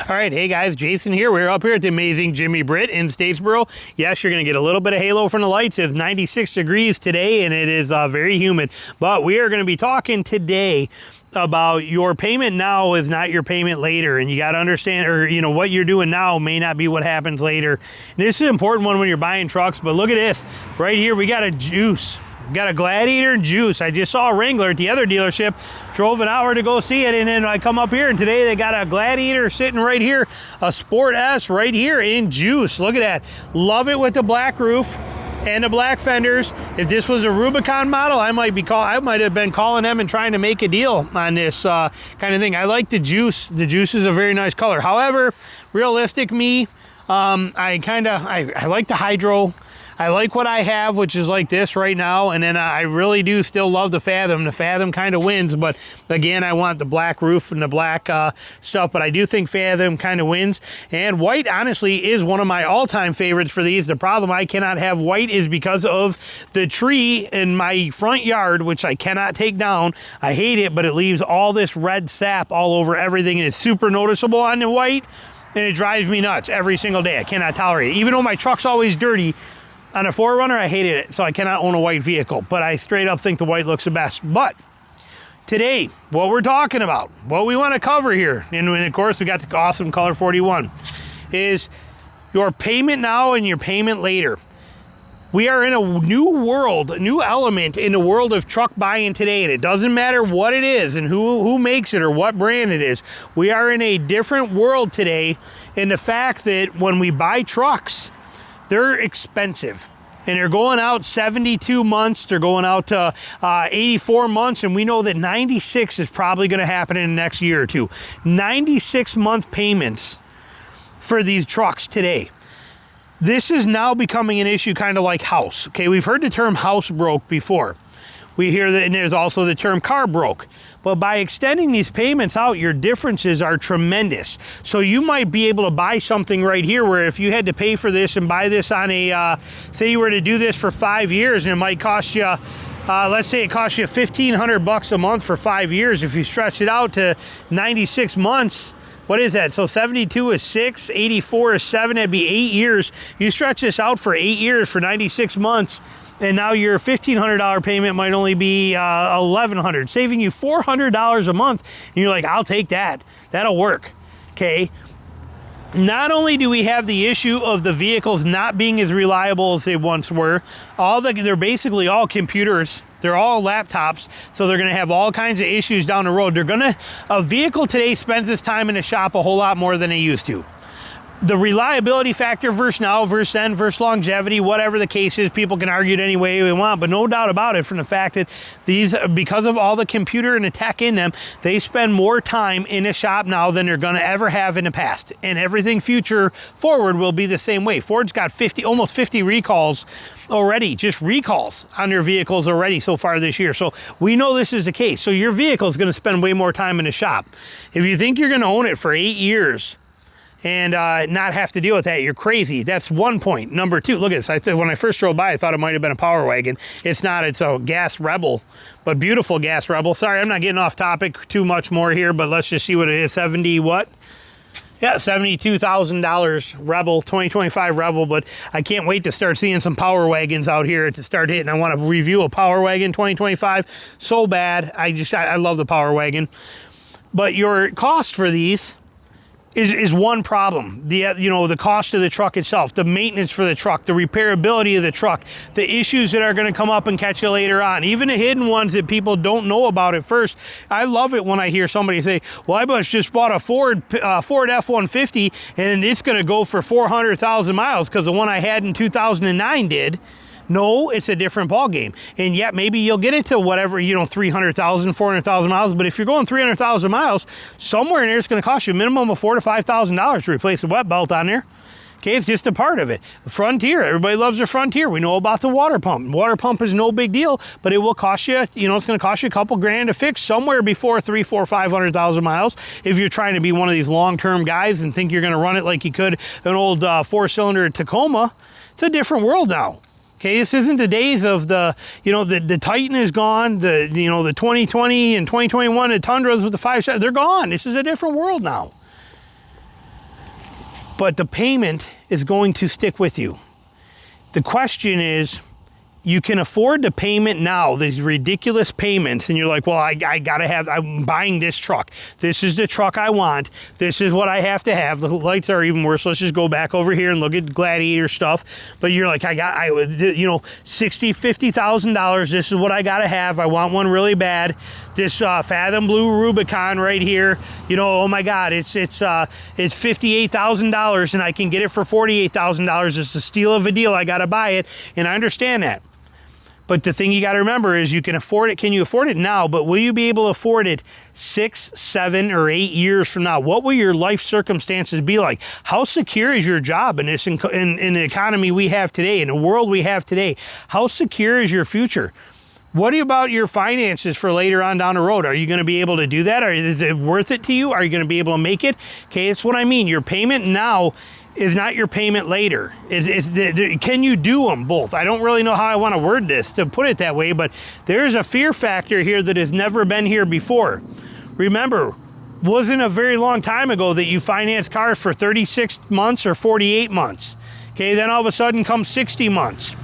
All right, hey guys, Jason here. We're up here at the amazing Jimmy Britt in Statesboro. Yes, you're going to get a little bit of halo from the lights. It's 96 degrees today, and it is very humid. But we are going to be talking today about your payment now is not your payment later, and you got to understand, or what you're doing now may not be what happens later. And this is an important one when you're buying trucks. But look at this right here. We got a juice. We got a Gladiator and juice. I just saw a Wrangler at the other dealership, drove an hour to go see it, and then I come up here and today they got a Gladiator sitting right here, a Sport S right here in juice. Look at that. Love it with the black roof and the black fenders. If this was a Rubicon model, I might have been calling them and trying to make a deal on this kind of thing. I like the juice. The juice is a very nice color. However, realistic me, I like the hydro. I like what I have, which is like this right now, and then I really do still love the Fathom. The Fathom kind of wins, but again, I want the black roof and the black stuff, but I do think Fathom kind of wins. And white, honestly, is one of my all-time favorites for these. The problem I cannot have white is because of the tree in my front yard, which I cannot take down. I hate it, but it leaves all this red sap all over everything, and it's super noticeable on the white, and it drives me nuts every single day. I cannot tolerate it. Even though my truck's always dirty, on a 4Runner, I hated it, so I cannot own a white vehicle, but I straight up think the white looks the best. But today, what we're talking about, what we want to cover here, and of course we got the awesome color 41, is your payment now and your payment later. We are in a new world, a new element in the world of truck buying today, and it doesn't matter what it is and who makes it or what brand it is. We are in a different world today in the fact that when we buy trucks, they're expensive, and they're going out 72 months. They're going out to 84 months, and we know that 96 is probably going to happen in the next year or two. 96-month payments for these trucks today. This is now becoming an issue kind of like house. Okay, we've heard the term house broke before. We hear that, and there's also the term car broke. But by extending these payments out, your differences are tremendous. So you might be able to buy something right here where if you had to pay for this and buy this on a, say you were to do this for 5 years, and it might cost you, let's say it costs you $1,500 a month for 5 years. If you stretch it out to 96 months, what is that? So 72 is 6, 84 is 7, that'd be 8 years. You stretch this out for 8 years for 96 months, and now your $1,500 payment might only be $1,100, saving you $400 a month. And you're like, I'll take that. That'll work. Okay. Not only do we have the issue of the vehicles not being as reliable as they once were, they're basically all computers. They're all laptops, so they're going to have all kinds of issues down the road. A vehicle today spends its time in the shop a whole lot more than they used to. The reliability factor versus now, versus then, versus longevity, whatever the case is, people can argue it any way they want, but no doubt about it from the fact that these, because of all the computer and the tech in them, they spend more time in a shop now than they're going to ever have in the past. And everything future forward will be the same way. Ford's got almost 50 recalls already, just recalls on their vehicles already so far this year. So we know this is the case. So your vehicle is going to spend way more time in the shop. If you think you're going to own it for 8 years, and not have to deal with that, you're crazy. That's one point. Number two, look at this. When I first drove by, I thought it might have been a Power Wagon. It's not. It's a gas Rebel, but beautiful gas Rebel. Sorry, I'm not getting off topic too much more here, but let's just see what it is. 70 what? Yeah, $72,000 Rebel, 2025 Rebel, but I can't wait to start seeing some Power Wagons out here to start hitting. I want to review a Power Wagon 2025 so bad. I love the Power Wagon. But your cost for these is one problem. The cost of the truck itself, the maintenance for the truck, the repairability of the truck, the issues that are going to come up and catch you later on, even the hidden ones that people don't know about at first. I love it when I hear somebody say, well, I just bought a Ford F-150 and it's going to go for 400,000 miles because the one I had in 2009 did. No, it's a different ball game. And yet maybe you'll get it to whatever, 300,000, 400,000 miles. But if you're going 300,000 miles, somewhere in there it's going to cost you a minimum of $4,000 to $5,000 to replace the wet belt on there. Okay, it's just a part of it. The Frontier, everybody loves the Frontier. We know about the water pump. Water pump is no big deal, but it will cost you, it's going to cost you a couple grand to fix somewhere before 300,000, 400,000, 500,000 miles. If you're trying to be one of these long-term guys and think you're going to run it like you could an old four-cylinder Tacoma, it's a different world now. Okay, this isn't the days of the Titan is gone, the 2020 and 2021, the Tundras with the 5.7, they're gone. This is a different world now. but the payment is going to stick with you. The question is, you can afford the payment now, these ridiculous payments, and you're like, well, I gotta have, I'm buying this truck. This is the truck I want. This is what I have to have. The lights are even worse. Let's just go back over here and look at Gladiator stuff. But you're like, $60,000, $50,000. This is what I gotta have. I want one really bad. This Fathom Blue Rubicon right here. Oh my God, it's $58,000, and I can get it for $48,000. It's a steal of a deal. I gotta buy it, and I understand that. But the thing you got to remember is you can afford it. Can you afford it now? But will you be able to afford it 6, 7, or 8 years from now? What will your life circumstances be like? How secure is your job in the economy we have today, in the world we have today? How secure is your future? What about your finances for later on down the road? Are you going to be able to do that? Or is it worth it to you? Are you going to be able to make it? Okay, it's what I mean. Your payment now is not your payment later. Can you do them both? I don't really know how I want to word this to put it that way, but there's a fear factor here that has never been here before. Remember, wasn't a very long time ago that you financed cars for 36 months or 48 months. Okay, then all of a sudden comes 60 months.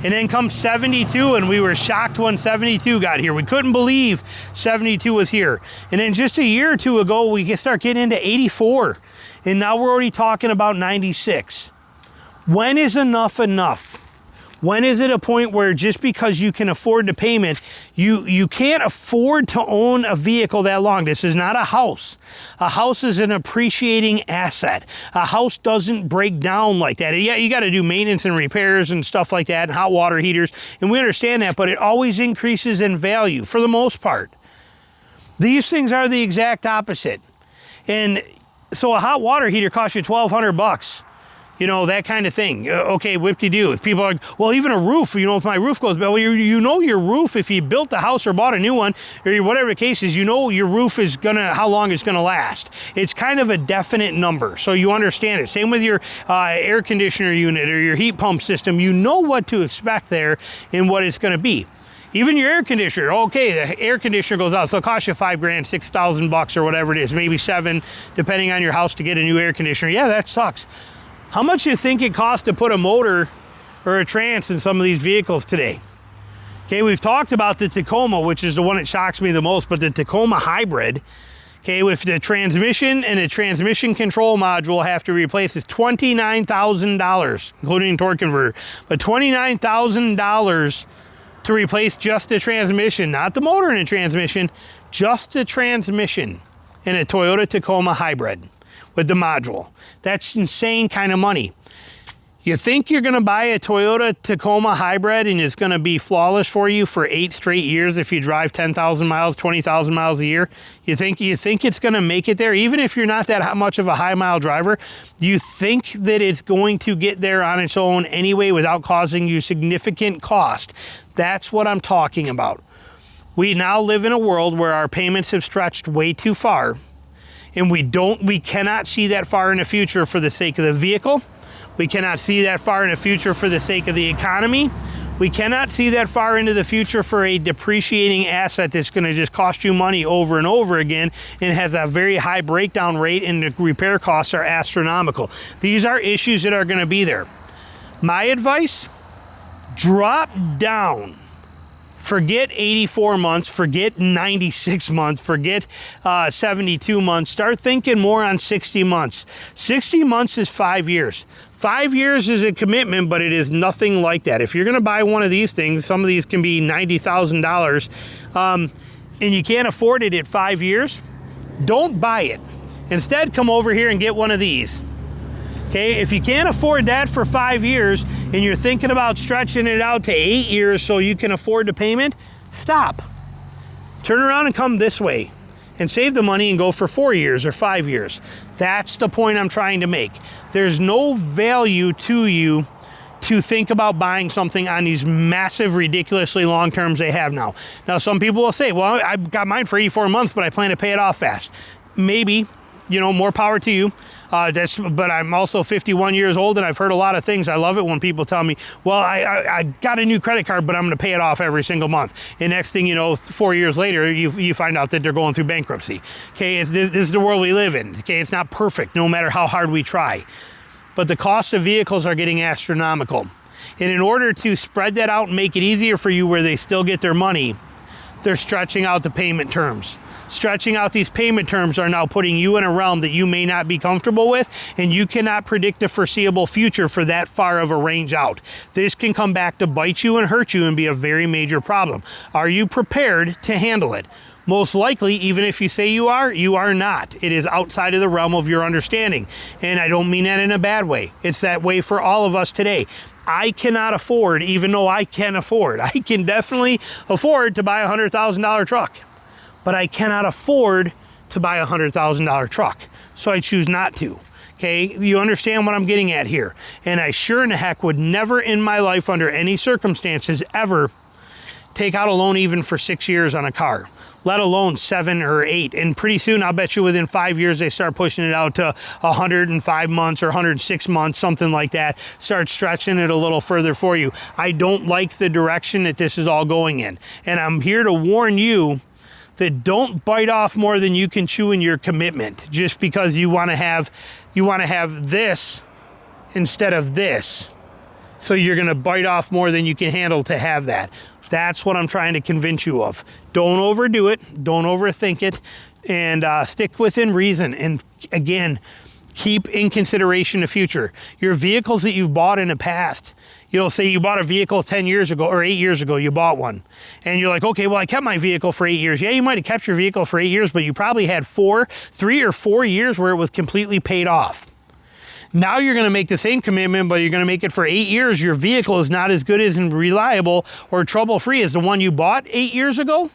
And then comes 72, and we were shocked when 72 got here. We couldn't believe 72 was here. And then just a year or two ago, we start getting into 84. And now we're already talking about 96. When is enough enough? When is it a point where just because you can afford the payment, you can't afford to own a vehicle that long? This is not a house. A house is an appreciating asset. A house doesn't break down like that. Yeah, you got to do maintenance and repairs and stuff like that, and hot water heaters, and we understand that, but it always increases in value for the most part. These things are the exact opposite. And so a hot water heater costs you $1,200. That kind of thing. Okay, whip-de-doo. If people are like, well, even a roof, if my roof goes bad, well, your roof, if you built the house or bought a new one, or whatever the case is, your roof is how long it's gonna last. It's kind of a definite number, so you understand it. Same with your air conditioner unit or your heat pump system. You know what to expect there and what it's gonna be. Even your air conditioner, okay, the air conditioner goes out, so it costs you $5,000, $6,000 or whatever it is, maybe $7,000, depending on your house to get a new air conditioner. Yeah, that sucks. How much do you think it costs to put a motor or a trans in some of these vehicles today? Okay, we've talked about the Tacoma, which is the one that shocks me the most, but the Tacoma hybrid, okay, with the transmission and the transmission control module have to replace, it's $29,000, including torque converter, but $29,000 to replace just the transmission, not the motor and the transmission, just the transmission in a Toyota Tacoma hybrid with the module. That's insane kind of money. You think you're gonna buy a Toyota Tacoma hybrid and it's gonna be flawless for you for 8 straight years if you drive 10,000 miles, 20,000 miles a year? You think it's gonna make it there? Even if you're not that much of a high mile driver, do you think that it's going to get there on its own anyway without causing you significant cost? That's what I'm talking about. We now live in a world where our payments have stretched way too far, and we cannot see that far in the future for the sake of the vehicle. We cannot see that far in the future for the sake of the economy. We cannot see that far into the future for a depreciating asset that's gonna just cost you money over and over again and has a very high breakdown rate, and the repair costs are astronomical. These are issues that are gonna be there. My advice, drop down. Forget 84 months, forget 96 months, forget 72 months. Start thinking more on 60 months. 60 months is 5 years. 5 years is a commitment, but it is nothing like that. If you're gonna buy one of these things, some of these can be $90,000, and you can't afford it at 5 years, don't buy it. Instead, come over here and get one of these. Okay, if you can't afford that for 5 years and you're thinking about stretching it out to 8 years so you can afford the payment, stop. Turn around and come this way and save the money and go for 4 years or 5 years. That's the point I'm trying to make. There's no value to you to think about buying something on these massive, ridiculously long terms they have now. Now, some people will say, well, I got mine for 84 months, but I plan to pay it off fast. Maybe. More power to you. But I'm also 51 years old, and I've heard a lot of things. I love it when people tell me, well, I got a new credit card, but I'm going to pay it off every single month. And next thing you know, 4 years later, you find out that they're going through bankruptcy. Okay, this is the world we live in. Okay, it's not perfect, no matter how hard we try. but the cost of vehicles are getting astronomical. And in order to spread that out and make it easier for you where they still get their money, they're stretching out the payment terms. Stretching out these payment terms are now putting you in a realm that you may not be comfortable with, and you cannot predict a foreseeable future for that far of a range out. This can come back to bite you and hurt you and be a very major problem. Are you prepared to handle it? Most likely, even if you say you are not. It is outside of the realm of your understanding. And I don't mean that in a bad way. It's that way for all of us today. I cannot afford, even though I can afford. I can definitely afford to buy a $100,000 truck. But I cannot afford to buy a $100,000 truck, so I choose not to. Okay, you understand what I'm getting at here. And I sure in the heck would never in my life, under any circumstances, ever take out a loan even for 6 years on a car, let alone 7 or 8. And pretty soon, I'll bet you within 5 years, they start pushing it out to 105 months or 106 months, something like that. Start stretching it a little further for you. I don't like the direction that this is all going in. And I'm here to warn you that don't bite off more than you can chew in your commitment just because you want to have this instead of this. So you're going to bite off more than you can handle to have that. That's what I'm trying to convince you of. Don't overdo it. Don't overthink it. And stick within reason. And again, keep in consideration the future. Your vehicles that you've bought in the past, say you bought a vehicle 10 years ago or 8 years ago, you bought one. And you're like, okay, well, I kept my vehicle for 8 years. Yeah, you might have kept your vehicle for 8 years, but you probably had 3 or 4 years where it was completely paid off. Now you're going to make the same commitment, but you're going to make it for 8 years. Your vehicle is not as good as and reliable or trouble-free as the one you bought 8 years ago.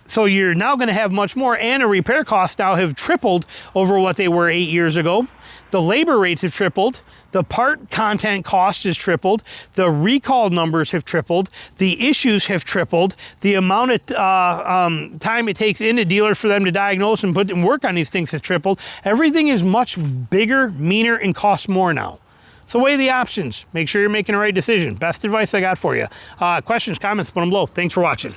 So you're now going to have much more, and the repair costs now have tripled over what they were 8 years ago. The labor rates have tripled. The part content cost has tripled. The recall numbers have tripled. The issues have tripled. The amount of time it takes in the dealers for them to diagnose and put and work on these things has tripled. Everything is much bigger, meaner, and costs more now. So weigh the options. Make sure you're making the right decision. Best advice I got for you. Questions, comments, put them below. Thanks for watching.